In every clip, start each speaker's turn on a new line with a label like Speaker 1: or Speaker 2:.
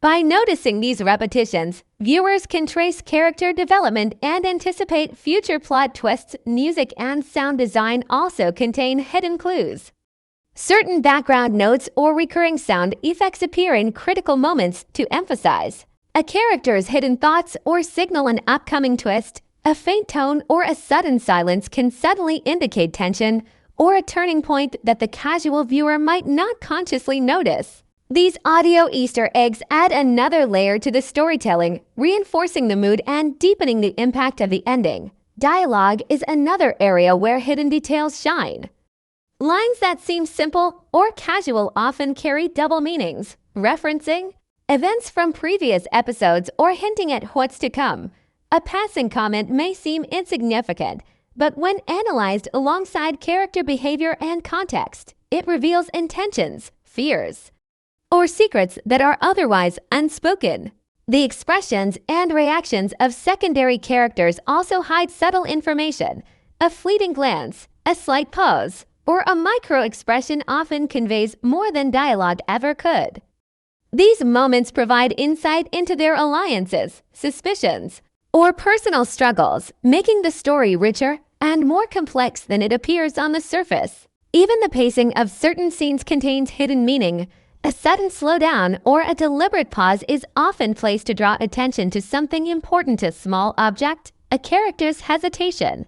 Speaker 1: By noticing these repetitions, viewers can trace character development and anticipate future plot twists. Music and sound design also contain hidden clues. Certain background notes or recurring sound effects appear in critical moments to emphasize a character's hidden thoughts or signal an upcoming twist. A faint tone or a sudden silence can subtly indicate tension or a turning point that the casual viewer might not consciously notice. These audio Easter eggs add another layer to the storytelling, reinforcing the mood and deepening the impact of the ending. Dialogue is another area where hidden details shine. Lines that seem simple or casual often carry double meanings, referencing events from previous episodes or hinting at what's to come. A passing comment may seem insignificant, but when analyzed alongside character behavior and context, it reveals intentions, fears, or secrets that are otherwise unspoken. The expressions and reactions of secondary characters also hide subtle information. A fleeting glance, a slight pause, or a micro-expression often conveys more than dialogue ever could. These moments provide insight into their alliances, suspicions, or personal struggles, making the story richer and more complex than it appears on the surface. Even the pacing of certain scenes contains hidden meaning. A sudden slowdown or a deliberate pause is often placed to draw attention to something important, a small object, a character's hesitation,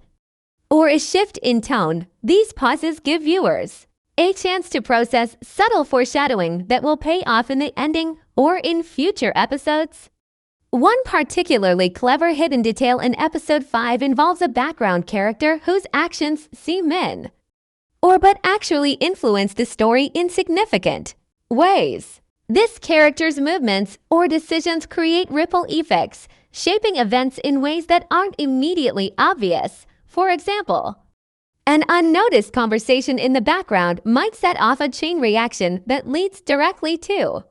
Speaker 1: or a shift in tone. These pauses give viewers a chance to process subtle foreshadowing that will pay off in the ending or in future episodes. One particularly clever hidden detail in episode 5 involves a background character whose actions seem but actually influence the story in significant ways. This character's movements or decisions create ripple effects, shaping events in ways that aren't immediately obvious. For example, an unnoticed conversation in the background might set off a chain reaction that leads directly to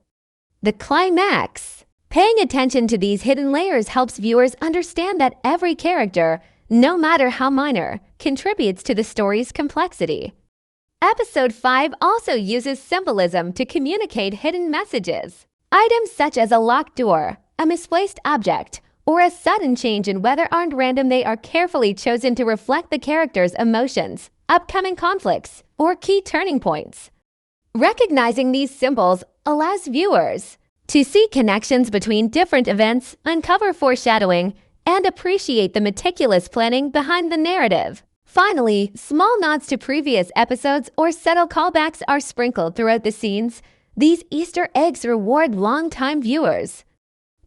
Speaker 1: the climax. Paying attention to these hidden layers helps viewers understand that every character, no matter how minor, contributes to the story's complexity. Episode 5 also uses symbolism to communicate hidden messages. Items such as a locked door, a misplaced object, or a sudden change in weather aren't random. They are carefully chosen to reflect the character's emotions, upcoming conflicts, or key turning points. Recognizing these symbols allows viewers to see connections between different events, uncover foreshadowing, and appreciate the meticulous planning behind the narrative. Finally, small nods to previous episodes or subtle callbacks are sprinkled throughout the scenes. These Easter eggs reward longtime viewers,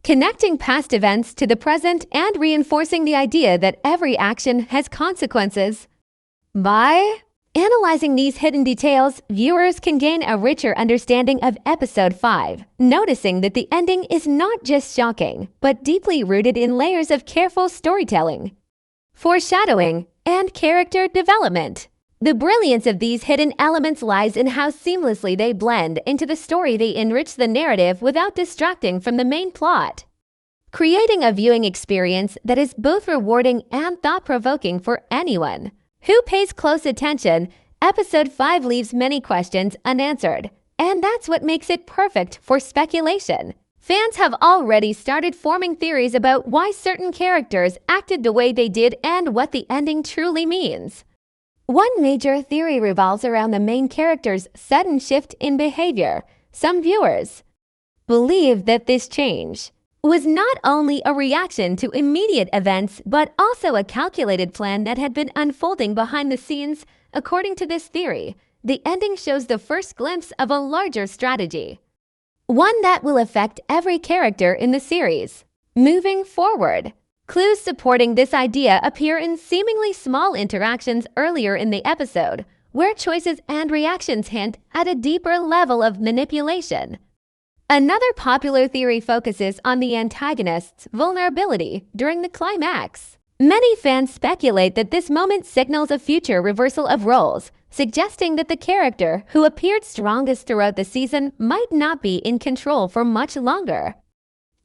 Speaker 1: connecting past events to the present and reinforcing the idea that every action has consequences. By analyzing these hidden details, viewers can gain a richer understanding of episode 5, noticing that the ending is not just shocking, but deeply rooted in layers of careful storytelling, foreshadowing, and character development. The brilliance of these hidden elements lies in how seamlessly they blend into the story. They enrich the narrative without distracting from the main plot, creating a viewing experience that is both rewarding and thought-provoking for anyone who pays close attention. Episode 5 leaves many questions unanswered, and that's what makes it perfect for speculation. Fans have already started forming theories about why certain characters acted the way they did and what the ending truly means. One major theory revolves around the main character's sudden shift in behavior. Some viewers believe that this change was not only a reaction to immediate events, but also a calculated plan that had been unfolding behind the scenes. According to this theory, the ending shows the first glimpse of a larger strategy, one that will affect every character in the series. Moving forward, clues supporting this idea appear in seemingly small interactions earlier in the episode, where choices and reactions hint at a deeper level of manipulation. Another popular theory focuses on the antagonist's vulnerability during the climax. Many fans speculate that this moment signals a future reversal of roles, suggesting that the character who appeared strongest throughout the season might not be in control for much longer.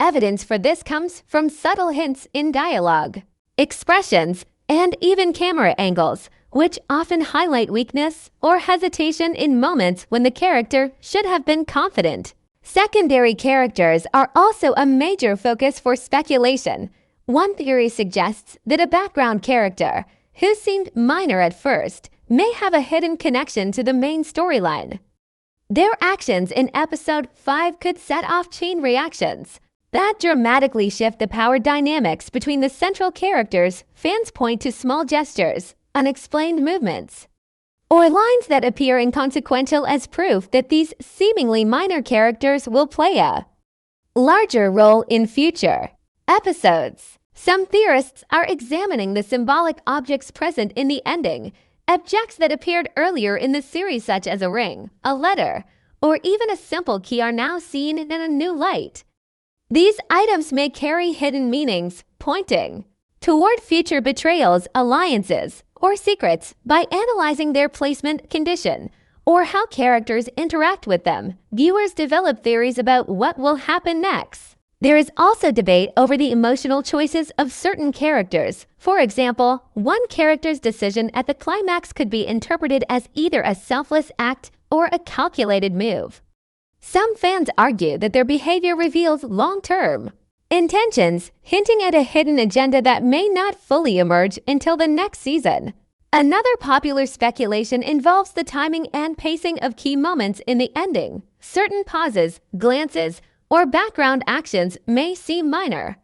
Speaker 1: Evidence for this comes from subtle hints in dialogue, expressions, and even camera angles, which often highlight weakness or hesitation in moments when the character should have been confident. Secondary characters are also a major focus for speculation. One theory suggests that a background character, who seemed minor at first, may have a hidden connection to the main storyline. Their actions in episode 5 could set off chain reactions that dramatically shift the power dynamics between the central characters. Fans point to small gestures, unexplained movements, or lines that appear inconsequential as proof that these seemingly minor characters will play a larger role in future episodes. Some theorists are examining the symbolic objects present in the ending, objects that appeared earlier in the series such as a ring, a letter, or even a simple key are now seen in a new light. These items may carry hidden meanings, pointing toward future betrayals, alliances, or secrets. By analyzing their placement, condition, or how characters interact with them, viewers develop theories about what will happen next. There is also debate over the emotional choices of certain characters. For example, one character's decision at the climax could be interpreted as either a selfless act or a calculated move. Some fans argue that their behavior reveals long-term intentions, hinting at a hidden agenda that may not fully emerge until the next season. Another popular speculation involves the timing and pacing of key moments in the ending. Certain pauses, glances, or background actions may seem minor,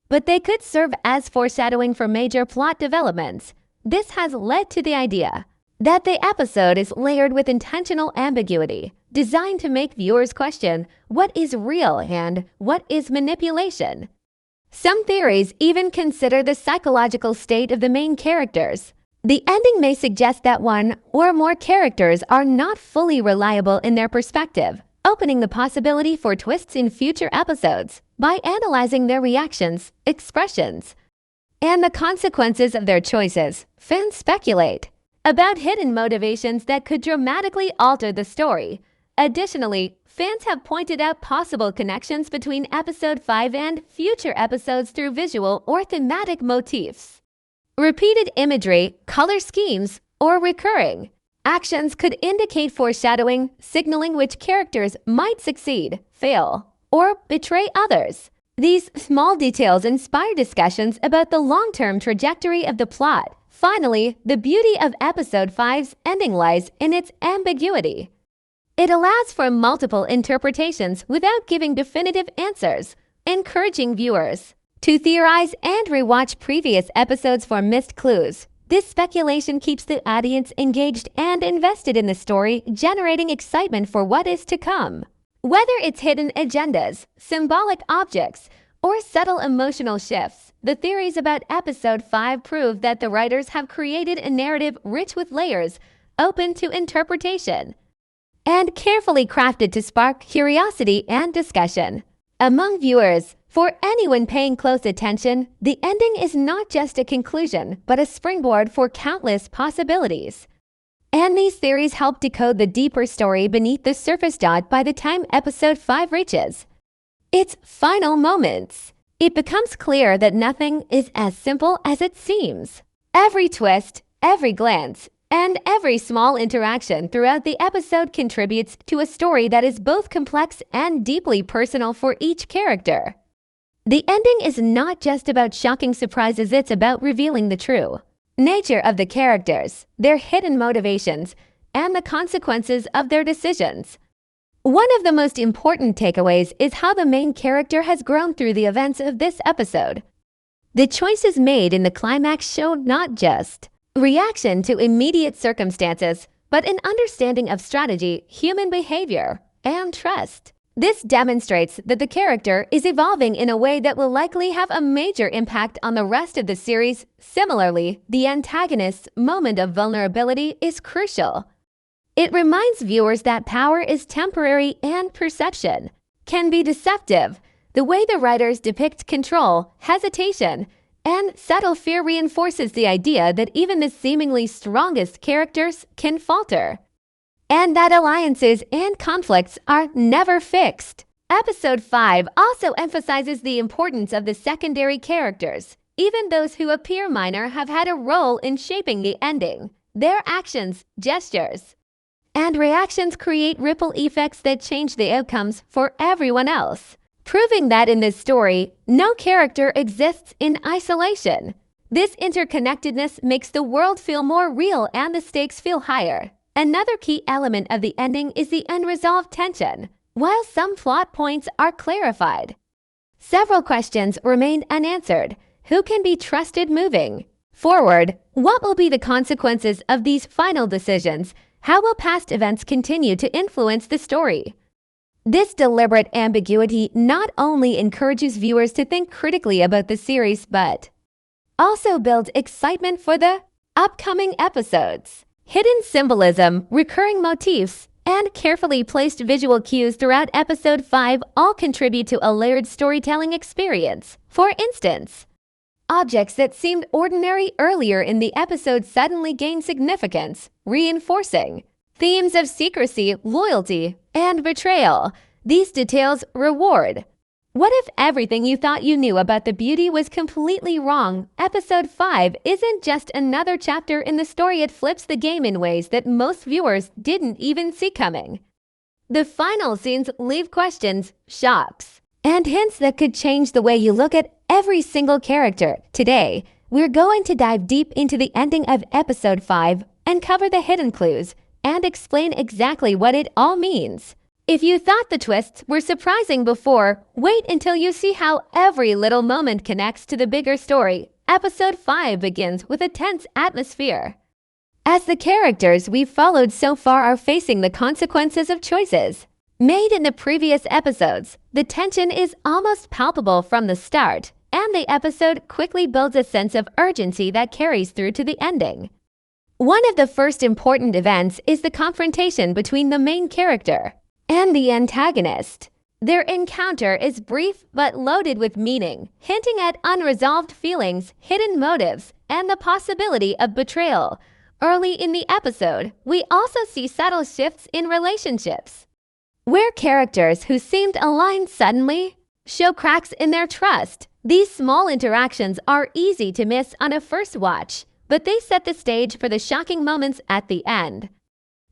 Speaker 1: but they could serve as foreshadowing for major plot developments. This has led to the idea that the episode is layered with intentional ambiguity, designed to make viewers question what is real and what is manipulation. Some theories even consider the psychological state of the main characters. The ending may suggest that one or more characters are not fully reliable in their perspective, opening the possibility for twists in future episodes. By analyzing their reactions, expressions, and the consequences of their choices, fans speculate about hidden motivations that could dramatically alter the story. Additionally, fans have pointed out possible connections between episode 5 and future episodes through visual or thematic motifs. Repeated imagery, color schemes, or recurring actions could indicate foreshadowing, signaling which characters might succeed, fail, or betray others. These small details inspire discussions about the long-term trajectory of the plot. Finally, the beauty of episode 5's ending lies in its ambiguity. It allows for multiple interpretations without giving definitive answers, encouraging viewers to theorize and rewatch previous episodes for missed clues. This speculation keeps the audience engaged and invested in the story, generating excitement for what is to come. Whether it's hidden agendas, symbolic objects, or subtle emotional shifts, the theories about episode 5 prove that the writers have created a narrative rich with layers, open to interpretation, and carefully crafted to spark curiosity and discussion among viewers. For anyone paying close attention, the ending is not just a conclusion, but a springboard for countless possibilities. And these theories help decode the deeper story beneath the surface. By the time episode 5 reaches its final moments, it becomes clear that nothing is as simple as it seems. Every twist, every glance, and every small interaction throughout the episode contributes to a story that is both complex and deeply personal for each character. The ending is not just about shocking surprises, it's about revealing the true nature of the characters, their hidden motivations, and the consequences of their decisions. One of the most important takeaways is how the main character has grown through the events of this episode. The choices made in the climax show not just reaction to immediate circumstances, but an understanding of strategy, human behavior, and trust. This demonstrates that the character is evolving in a way that will likely have a major impact on the rest of the series. Similarly, the antagonist's moment of vulnerability is crucial. It reminds viewers that power is temporary and perception can be deceptive. The way the writers depict control, hesitation, and subtle fear reinforces the idea that even the seemingly strongest characters can falter, and that alliances and conflicts are never fixed. Episode 5 also emphasizes the importance of the secondary characters. Even those who appear minor have had a role in shaping the ending. Their actions, gestures, and reactions create ripple effects that change the outcomes for everyone else, proving that in this story, no character exists in isolation. This interconnectedness makes the world feel more real and the stakes feel higher. Another key element of the ending is the unresolved tension. While some plot points are clarified, several questions remain unanswered. Who can be trusted moving forward? What will be the consequences of these final decisions? How will past events continue to influence the story? This deliberate ambiguity not only encourages viewers to think critically about the series, but also builds excitement for the upcoming episodes. Hidden symbolism, recurring motifs, and carefully placed visual cues throughout Episode 5 all contribute to a layered storytelling experience. For instance, objects that seemed ordinary earlier in the episode suddenly gain significance, reinforcing themes of secrecy, loyalty, and betrayal. These details reward. What if everything you thought you knew about the beauty was completely wrong? Episode 5 isn't just another chapter in the story, it flips the game in ways that most viewers didn't even see coming. The final scenes leave questions, shocks, and hints that could change the way you look at every single character. Today, we're going to dive deep into the ending of Episode 5 and cover the hidden clues and explain exactly what it all means. If you thought the twists were surprising before, wait until you see how every little moment connects to the bigger story. Episode 5 begins with a tense atmosphere, as the characters we've followed so far are facing the consequences of choices made in the previous episodes. The tension is almost palpable from the start, and the episode quickly builds a sense of urgency that carries through to the ending. One of the first important events is the confrontation between the main character and the antagonist. Their encounter is brief but loaded with meaning, hinting at unresolved feelings, hidden motives, and the possibility of betrayal. Early in the episode, we also see subtle shifts in relationships, where characters who seemed aligned suddenly show cracks in their trust. These small interactions are easy to miss on a first watch, but they set the stage for the shocking moments at the end.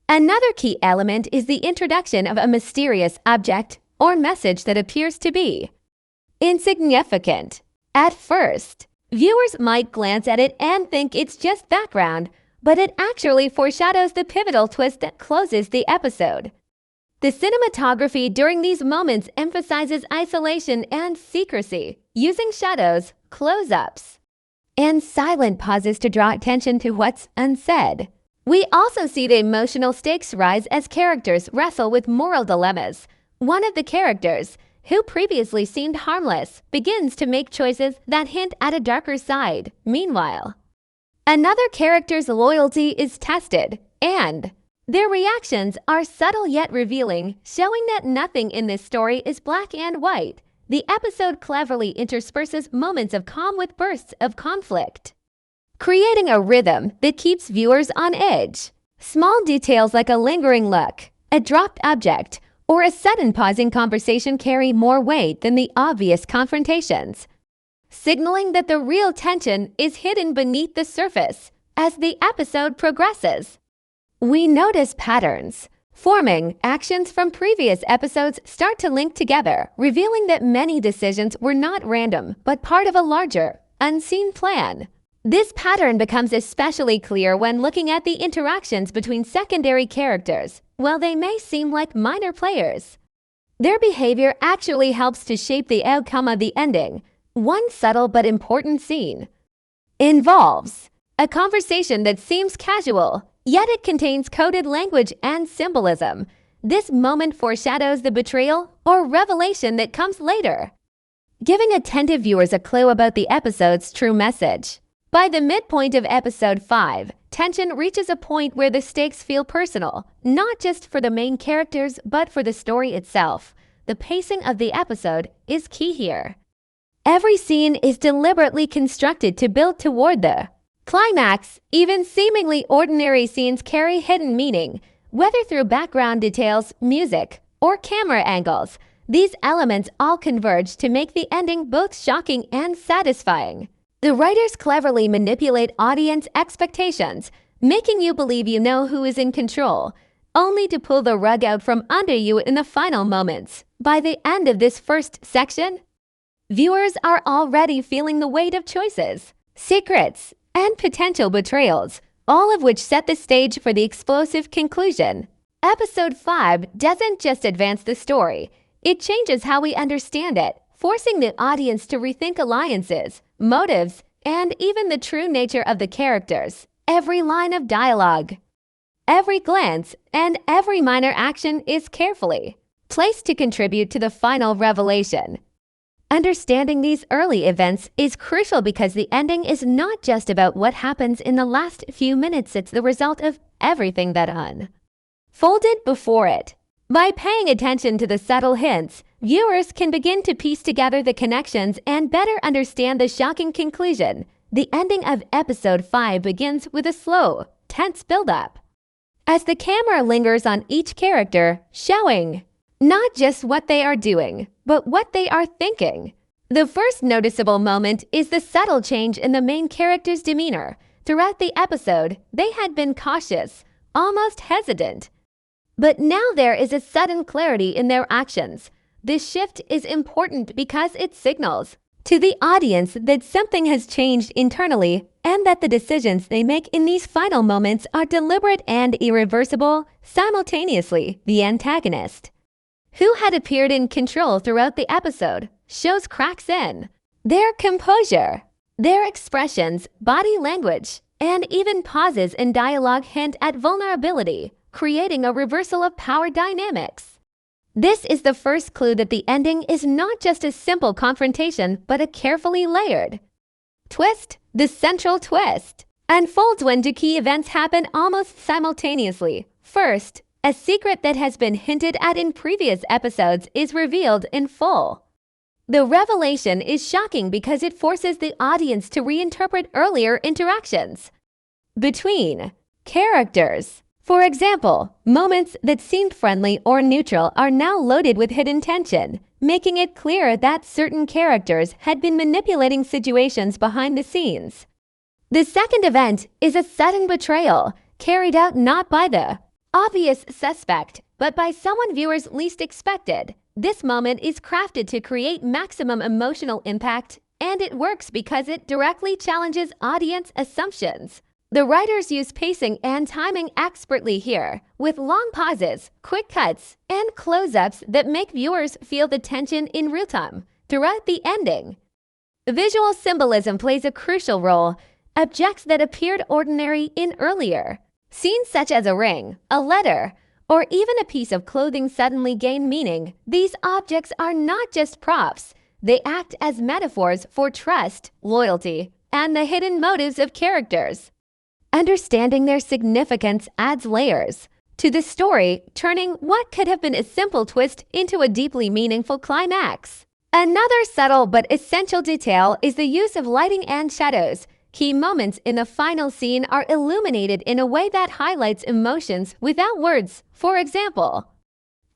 Speaker 1: Another key element is the introduction of a mysterious object or message that appears to be insignificant. At first, viewers might glance at it and think it's just background, but it actually foreshadows the pivotal twist that closes the episode. The cinematography during these moments emphasizes isolation and secrecy, using shadows, close-ups, and silent pauses to draw attention to what's unsaid. We also see the emotional stakes rise as characters wrestle with moral dilemmas. One of the characters, who previously seemed harmless, begins to make choices that hint at a darker side. Meanwhile, another character's loyalty is tested, and their reactions are subtle yet revealing, showing that nothing in this story is black and white. The episode cleverly intersperses moments of calm with bursts of conflict, creating a rhythm that keeps viewers on edge. Small details like a lingering look, a dropped object, or a sudden pausing conversation carry more weight than the obvious confrontations, signaling that the real tension is hidden beneath the surface. As the episode progresses, we notice patterns forming. Actions from previous episodes start to link together, revealing that many decisions were not random, but part of a larger, unseen plan. This pattern becomes especially clear when looking at the interactions between secondary characters. While they may seem like minor players, their behavior actually helps to shape the outcome of the ending. One subtle but important scene involves a conversation that seems casual, yet it contains coded language and symbolism. This moment foreshadows the betrayal or revelation that comes later, giving attentive viewers a clue about the episode's true message. By the midpoint of Episode 5, tension reaches a point where the stakes feel personal, not just for the main characters, but for the story itself. The pacing of the episode is key here. Every scene is deliberately constructed to build toward the climax. Even seemingly ordinary scenes carry hidden meaning, whether through background details, music, or camera angles. These elements all converge to make the ending both shocking and satisfying. The writers cleverly manipulate audience expectations, making you believe you know who is in control, only to pull the rug out from under you in the final moments. By the end of this first section, viewers are already feeling the weight of choices, secrets, and potential betrayals, all of which set the stage for the explosive conclusion. Episode 5 doesn't just advance the story, it changes how we understand it, forcing the audience to rethink alliances, motives, and even the true nature of the characters. Every line of dialogue, every glance, and every minor action is carefully placed to contribute to the final revelation. Understanding these early events is crucial because the ending is not just about what happens in the last few minutes, it's the result of everything that unfolded before it. By paying attention to the subtle hints, viewers can begin to piece together the connections and better understand the shocking conclusion. The ending of episode 5 begins with a slow, tense build-up, as the camera lingers on each character, showing not just what they are doing, but what they are thinking. The first noticeable moment is the subtle change in the main character's demeanor. Throughout the episode, they had been cautious, almost hesitant. But now there is a sudden clarity in their actions. This shift is important because it signals to the audience that something has changed internally and that the decisions they make in these final moments are deliberate and irreversible. Simultaneously, the antagonist, who had appeared in control throughout the episode, shows cracks in their composure. Their expressions, body language, and even pauses in dialogue hint at vulnerability, creating a reversal of power dynamics. This is the first clue that the ending is not just a simple confrontation, but a carefully layered twist. The central twist unfolds when two key events happen almost simultaneously. First, a secret that has been hinted at in previous episodes is revealed in full. The revelation is shocking because it forces the audience to reinterpret earlier interactions between characters. For example, moments that seemed friendly or neutral are now loaded with hidden tension, making it clear that certain characters had been manipulating situations behind the scenes. The second event is a sudden betrayal, carried out not by the obvious suspect, but by someone viewers least expected. This moment is crafted to create maximum emotional impact, and it works because it directly challenges audience assumptions. The writers use pacing and timing expertly here, with long pauses, quick cuts, and close-ups that make viewers feel the tension in real time. Throughout the ending, visual symbolism plays a crucial role. Objects that appeared ordinary in earlier scenes, such as a ring, a letter, or even a piece of clothing, suddenly gain meaning. These objects are not just props. They act as metaphors for trust, loyalty, and the hidden motives of characters. Understanding their significance adds layers to the story, turning what could have been a simple twist into a deeply meaningful climax. Another subtle but essential detail is the use of lighting and shadows. Key moments in the final scene are illuminated in a way that highlights emotions without words. For example,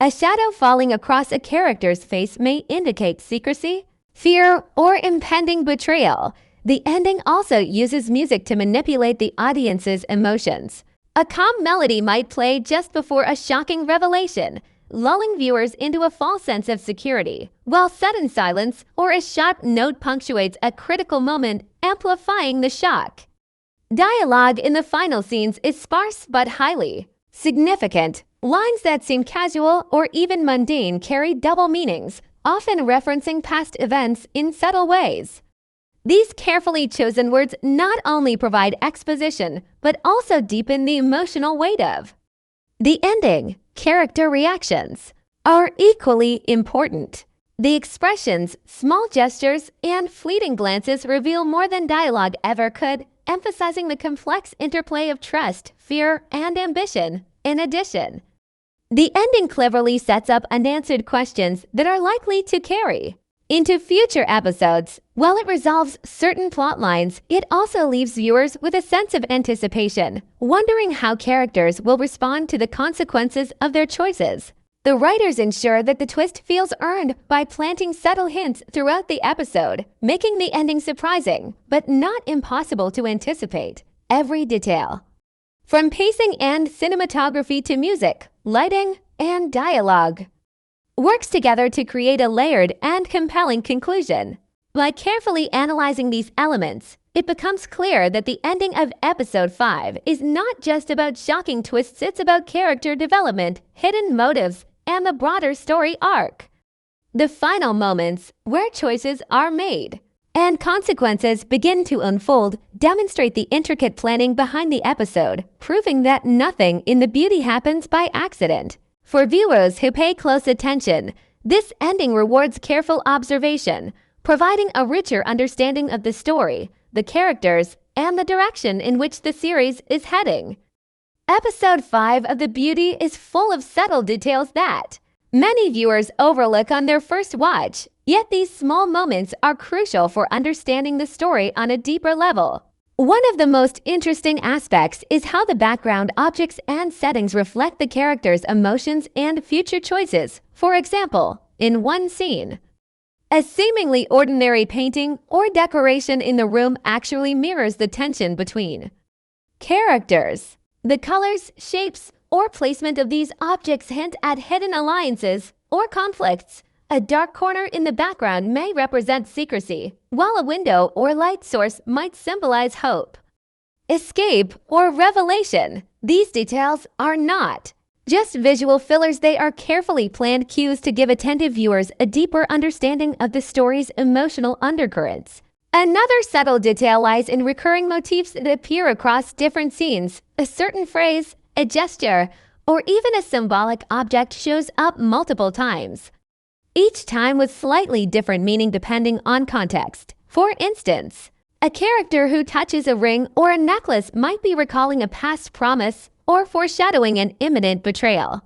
Speaker 1: a shadow falling across a character's face may indicate secrecy, fear, or impending betrayal. The ending also uses music to manipulate the audience's emotions. A calm melody might play just before a shocking revelation, lulling viewers into a false sense of security, while sudden silence or a sharp note punctuates a critical moment, amplifying the shock. Dialogue in the final scenes is sparse but highly significant. Lines that seem casual or even mundane carry double meanings, often referencing past events in subtle ways. These carefully chosen words not only provide exposition, but also deepen the emotional weight of the ending. Character reactions are equally important. The expressions, small gestures, and fleeting glances reveal more than dialogue ever could, emphasizing the complex interplay of trust, fear, and ambition. In addition, the ending cleverly sets up unanswered questions that are likely to carry into future episodes. While it resolves certain plot lines, it also leaves viewers with a sense of anticipation, wondering how characters will respond to the consequences of their choices. The writers ensure that the twist feels earned by planting subtle hints throughout the episode, making the ending surprising, but not impossible to anticipate. Every detail, from pacing and cinematography to music, lighting, and dialogue works together to create a layered and compelling conclusion. By carefully analyzing these elements, it becomes clear that the ending of Episode 5 is not just about shocking twists, it's about character development, hidden motives, and the broader story arc. The final moments, where choices are made and consequences begin to unfold, demonstrate the intricate planning behind the episode, proving that nothing in the beauty happens by accident. For viewers who pay close attention, this ending rewards careful observation, providing a richer understanding of the story, the characters, and the direction in which the series is heading. Episode 5 of The Beauty is full of subtle details that many viewers overlook on their first watch, yet these small moments are crucial for understanding the story on a deeper level. One of the most interesting aspects is how the background objects and settings reflect the characters' emotions and future choices. For example, in one scene, a seemingly ordinary painting or decoration in the room actually mirrors the tension between characters. The colors, shapes, or placement of these objects hint at hidden alliances or conflicts. A dark corner in the background may represent secrecy, while a window or light source might symbolize hope, escape, or revelation. These details are not just visual fillers, they are carefully planned cues to give attentive viewers a deeper understanding of the story's emotional undercurrents. Another subtle detail lies in recurring motifs that appear across different scenes. A certain phrase, a gesture, or even a symbolic object shows up multiple times, each time with slightly different meaning depending on context. For instance, a character who touches a ring or a necklace might be recalling a past promise or foreshadowing an imminent betrayal.